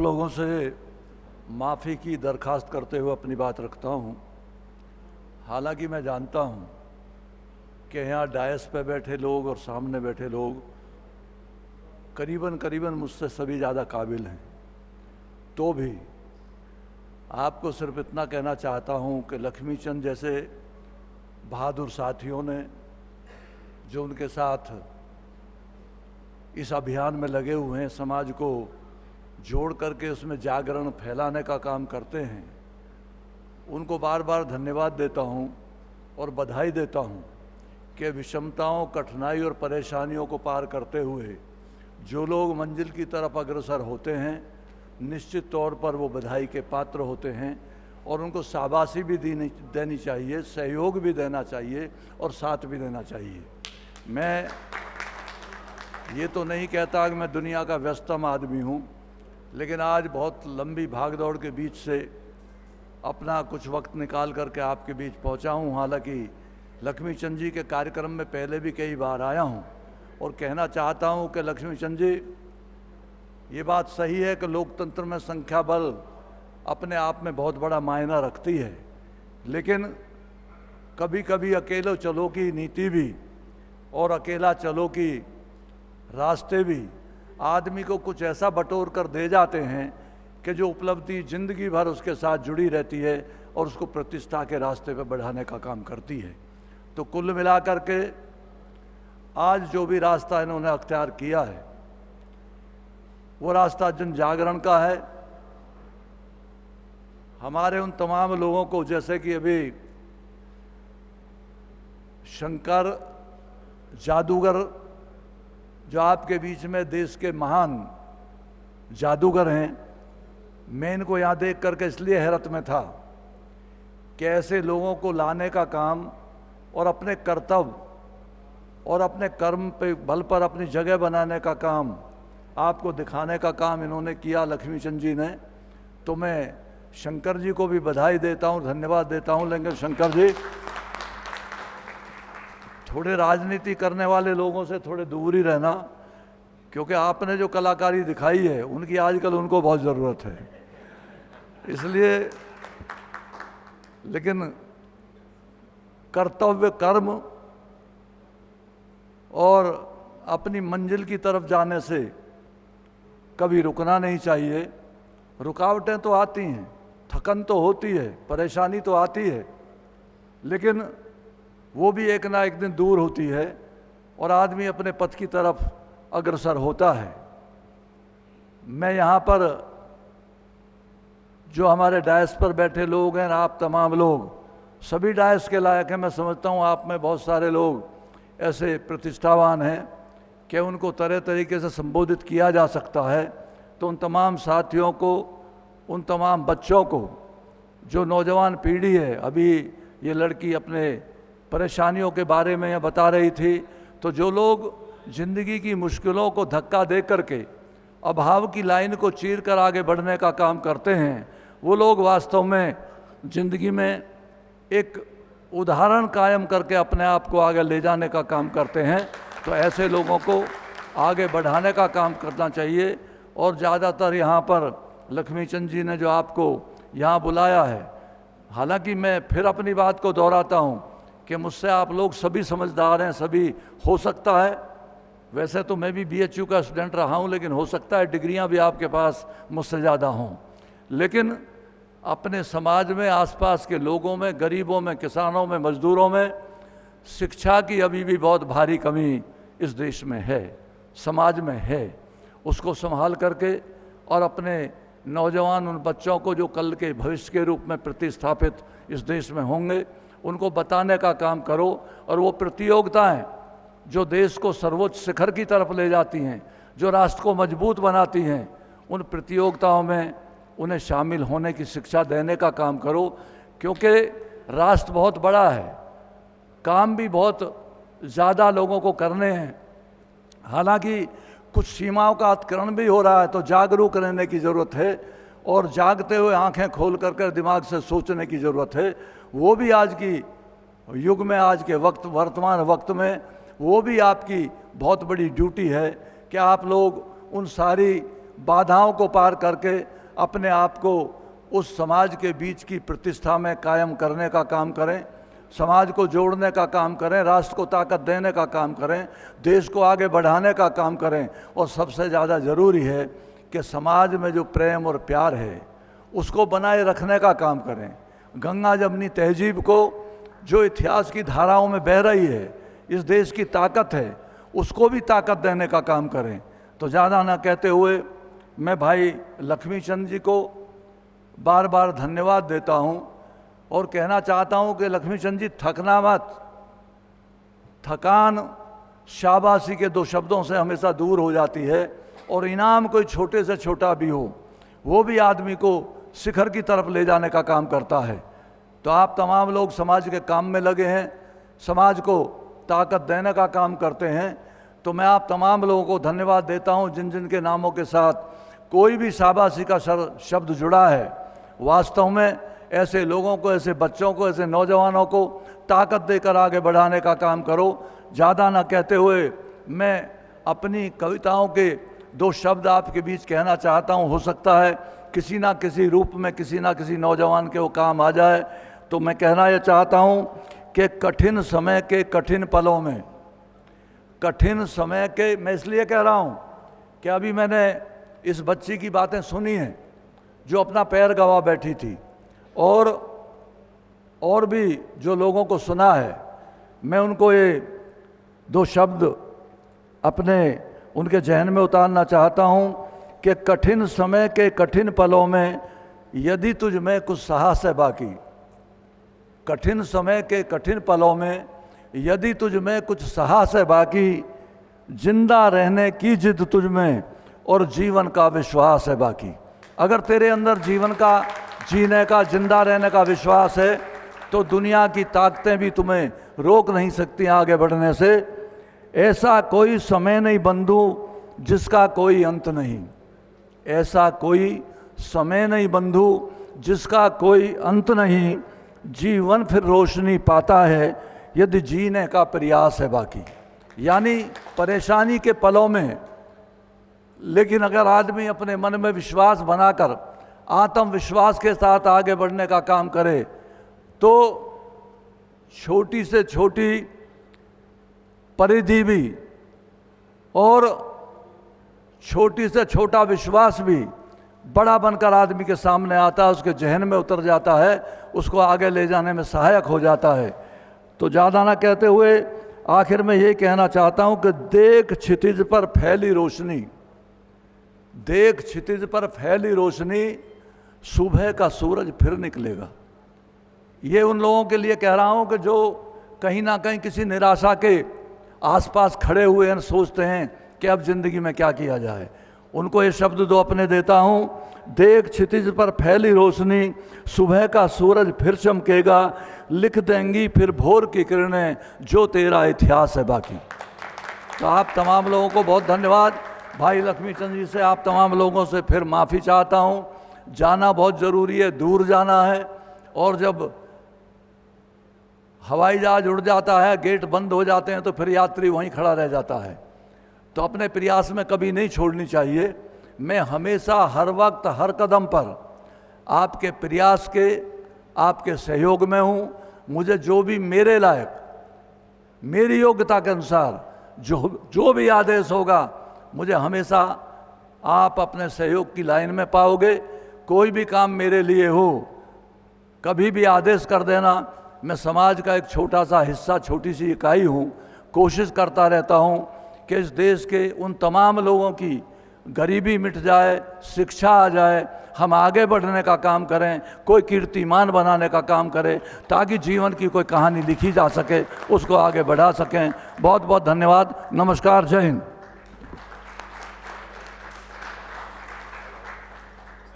लोगों से माफ़ी की दरखास्त करते हुए अपनी बात रखता हूँ। हालांकि मैं जानता हूँ कि यहाँ डायस पे बैठे लोग और सामने बैठे लोग करीबन मुझसे सभी ज़्यादा काबिल हैं, तो भी आपको सिर्फ इतना कहना चाहता हूँ कि लक्ष्मीचंद जैसे बहादुर साथियों ने जो उनके साथ इस अभियान में लगे हुए हैं, समाज को जोड़ करके उसमें जागरण फैलाने का काम करते हैं, उनको बार बार धन्यवाद देता हूं और बधाई देता हूं कि विषमताओं, कठिनाई और परेशानियों को पार करते हुए जो लोग मंजिल की तरफ अग्रसर होते हैं, निश्चित तौर पर वो बधाई के पात्र होते हैं और उनको शाबाशी भी देनी चाहिए, सहयोग भी देना चाहिए और साथ भी देना चाहिए। मैं ये तो नहीं कहता कि मैं दुनिया का व्यस्तम आदमी हूँ, लेकिन आज बहुत लंबी भागदौड़ के बीच से अपना कुछ वक्त निकाल करके आपके बीच पहुँचा हूँ। हालांकि लक्ष्मीचंद जी के कार्यक्रम में पहले भी कई बार आया हूँ और कहना चाहता हूँ कि लक्ष्मीचंद जी, ये बात सही है कि लोकतंत्र में संख्या बल अपने आप में बहुत बड़ा मायना रखती है, लेकिन कभी कभी अकेले चलो की नीति भी और अकेला चलो की रास्ते भी आदमी को कुछ ऐसा बटोर कर दे जाते हैं कि जो उपलब्धि जिंदगी भर उसके साथ जुड़ी रहती है और उसको प्रतिष्ठा के रास्ते पर बढ़ाने का काम करती है। तो कुल मिलाकर के आज जो भी रास्ता इन्होंने अख्तियार किया है वो रास्ता जन जागरण का है। हमारे उन तमाम लोगों को, जैसे कि अभी शंकर जादूगर जो आपके बीच में देश के महान जादूगर हैं, मैं इनको यहाँ देख करके इसलिए हैरत में था कि ऐसे लोगों को लाने का काम और अपने कर्तव्य और अपने कर्म पे बल पर अपनी जगह बनाने का काम आपको दिखाने का काम इन्होंने किया, लक्ष्मीचंद जी ने। तो मैं शंकर जी को भी बधाई देता हूँ, धन्यवाद देता हूँ। लेकिन शंकर जी, थोड़े राजनीति करने वाले लोगों से थोड़े दूर ही रहना, क्योंकि आपने जो कलाकारी दिखाई है उनकी आजकल उनको बहुत ज़रूरत है, इसलिए। लेकिन कर्तव्य, कर्म और अपनी मंजिल की तरफ जाने से कभी रुकना नहीं चाहिए। रुकावटें तो आती हैं, थकन तो होती है, परेशानी तो आती है, लेकिन वो भी एक ना एक दिन दूर होती है और आदमी अपने पथ की तरफ अग्रसर होता है। मैं यहाँ पर जो हमारे डायस पर बैठे लोग हैं, आप तमाम लोग सभी डायस के लायक हैं। मैं समझता हूँ आप में बहुत सारे लोग ऐसे प्रतिष्ठावान हैं कि उनको तरह तरीके से संबोधित किया जा सकता है। तो उन तमाम साथियों को, उन तमाम बच्चों को, जो नौजवान पीढ़ी है, अभी ये लड़की अपने परेशानियों के बारे में यह बता रही थी, तो जो लोग ज़िंदगी की मुश्किलों को धक्का दे करके अभाव की लाइन को चीर कर आगे बढ़ने का काम करते हैं, वो लोग वास्तव में ज़िंदगी में एक उदाहरण कायम करके अपने आप को आगे ले जाने का काम करते हैं। तो ऐसे लोगों को आगे बढ़ाने का काम करना चाहिए। और ज़्यादातर यहाँ पर लक्ष्मीचंद जी ने जो आपको यहाँ बुलाया है, हालांकि मैं फिर अपनी बात को दोहराता हूँ कि मुझसे आप लोग सभी समझदार हैं, सभी हो सकता है, वैसे तो मैं भी BHU का स्टूडेंट रहा हूँ, लेकिन हो सकता है डिग्रियाँ भी आपके पास मुझसे ज़्यादा हों, लेकिन अपने समाज में, आसपास के लोगों में, गरीबों में, किसानों में, मजदूरों में शिक्षा की अभी भी बहुत भारी कमी इस देश में है, समाज में है। उसको संभाल करके और अपने नौजवान उन बच्चों को जो कल के भविष्य के रूप में प्रतिस्थापित इस देश में होंगे, उनको बताने का काम करो। और वो प्रतियोगिताएं जो देश को सर्वोच्च शिखर की तरफ ले जाती हैं, जो राष्ट्र को मजबूत बनाती हैं, उन प्रतियोगिताओं में उन्हें शामिल होने की शिक्षा देने का काम करो, क्योंकि राष्ट्र बहुत बड़ा है, काम भी बहुत ज़्यादा लोगों को करने हैं। हालांकि कुछ सीमाओं का अतिक्रमण भी हो रहा है, तो जागरूक रहने की ज़रूरत है और जागते हुए आंखें खोल कर दिमाग से सोचने की ज़रूरत है। वो भी आज की युग में, आज के वक्त, वर्तमान वक्त में वो भी आपकी बहुत बड़ी ड्यूटी है कि आप लोग उन सारी बाधाओं को पार करके अपने आप को उस समाज के बीच की प्रतिष्ठा में कायम करने का काम करें, समाज को जोड़ने का काम करें, राष्ट्र को ताकत देने का काम करें, देश को आगे बढ़ाने का काम करें। और सबसे ज़्यादा ज़रूरी है कि समाज में जो प्रेम और प्यार है उसको बनाए रखने का काम करें। गंगा जमनी तहजीब को जो इतिहास की धाराओं में बह रही है, इस देश की ताकत है, उसको भी ताकत देने का काम करें। तो ज़्यादा ना कहते हुए मैं भाई लक्ष्मीचंद जी को बार बार धन्यवाद देता हूँ और कहना चाहता हूँ कि लक्ष्मीचंद जी थकना मत। थकान शाबाशी के दो शब्दों से हमेशा दूर हो जाती है, और इनाम कोई छोटे से छोटा भी हो वो भी आदमी को शिखर की तरफ ले जाने का काम करता है। तो आप तमाम लोग समाज के काम में लगे हैं, समाज को ताकत देने का काम करते हैं। तो मैं आप तमाम लोगों को धन्यवाद देता हूं जिन जिन के नामों के साथ कोई भी शाबाशी का शब्द जुड़ा है। वास्तव में ऐसे लोगों को, ऐसे बच्चों को, ऐसे नौजवानों को ताकत देकर आगे बढ़ाने का काम करो। ज़्यादा ना कहते हुए मैं अपनी कविताओं के दो शब्द आपके बीच कहना चाहता हूं। हो सकता है किसी ना किसी रूप में किसी ना किसी नौजवान के वो काम आ जाए। तो मैं कहना यह चाहता हूं कि कठिन समय के कठिन पलों में, कठिन समय के, मैं इसलिए कह रहा हूं कि अभी मैंने इस बच्ची की बातें सुनी हैं जो अपना पैर गंवा बैठी थी, और भी जो लोगों को सुना है। मैं उनको ये दो शब्द अपने उनके जहन में उतारना चाहता हूं कि कठिन समय के कठिन पलों में यदि तुझ में कुछ साहस है बाकी, कठिन समय के कठिन पलों में यदि तुझ में कुछ साहस है बाकी, जिंदा रहने की जिद तुझ में और जीवन का विश्वास है बाकी। अगर तेरे अंदर जीवन का, जीने का, जिंदा रहने का विश्वास है तो दुनिया की ताकतें भी तुम्हें रोक नहीं सकती आगे बढ़ने से। ऐसा कोई समय नहीं बंधु जिसका कोई अंत नहीं, ऐसा कोई समय नहीं बंधु जिसका कोई अंत नहीं। जीवन फिर रोशनी पाता है यदि जीने का प्रयास है बाकी। यानी परेशानी के पलों में, लेकिन अगर आदमी अपने मन में विश्वास बनाकर आत्मविश्वास के साथ आगे बढ़ने का काम करे तो छोटी से छोटी परिधि भी और छोटी से छोटा विश्वास भी बड़ा बनकर आदमी के सामने आता है, उसके जहन में उतर जाता है, उसको आगे ले जाने में सहायक हो जाता है। तो ज़्यादा ना कहते हुए आखिर में ये कहना चाहता हूँ कि देख क्षितिज पर फैली रोशनी, देख क्षितिज पर फैली रोशनी, सुबह का सूरज फिर निकलेगा। ये उन लोगों के लिए कह रहा हूँ कि जो कहीं ना कहीं किसी निराशा के आसपास खड़े हुए हैं, सोचते हैं कि अब जिंदगी में क्या किया जाए। उनको ये शब्द दो अपने देता हूँ, देख क्षितिज पर फैली रोशनी, सुबह का सूरज फिर चमकेगा, लिख देंगी फिर भोर की किरणें जो तेरा इतिहास है बाकी। तो आप तमाम लोगों को बहुत धन्यवाद। भाई लक्ष्मीचंद जी से, आप तमाम लोगों से फिर माफ़ी चाहता हूँ। जाना बहुत ज़रूरी है, दूर जाना है, और जब हवाई जहाज उड़ जाता है, गेट बंद हो जाते हैं तो फिर यात्री वहीं खड़ा रह जाता है। तो अपने प्रयास में कभी नहीं छोड़नी चाहिए। मैं हमेशा, हर वक्त, हर कदम पर आपके प्रयास के, आपके सहयोग में हूँ। मुझे जो भी मेरे लायक, मेरी योग्यता के अनुसार जो भी आदेश होगा, मुझे हमेशा आप अपने सहयोग की लाइन में पाओगे। कोई भी काम मेरे लिए हो, कभी भी आदेश कर देना। मैं समाज का एक छोटा सा हिस्सा, छोटी सी इकाई हूँ। कोशिश करता रहता हूँ कि इस देश के उन तमाम लोगों की गरीबी मिट जाए, शिक्षा आ जाए, हम आगे बढ़ने का काम करें, कोई कीर्तिमान बनाने का काम करें, ताकि जीवन की कोई कहानी लिखी जा सके, उसको आगे बढ़ा सकें। बहुत बहुत धन्यवाद। नमस्कार, जय हिंद।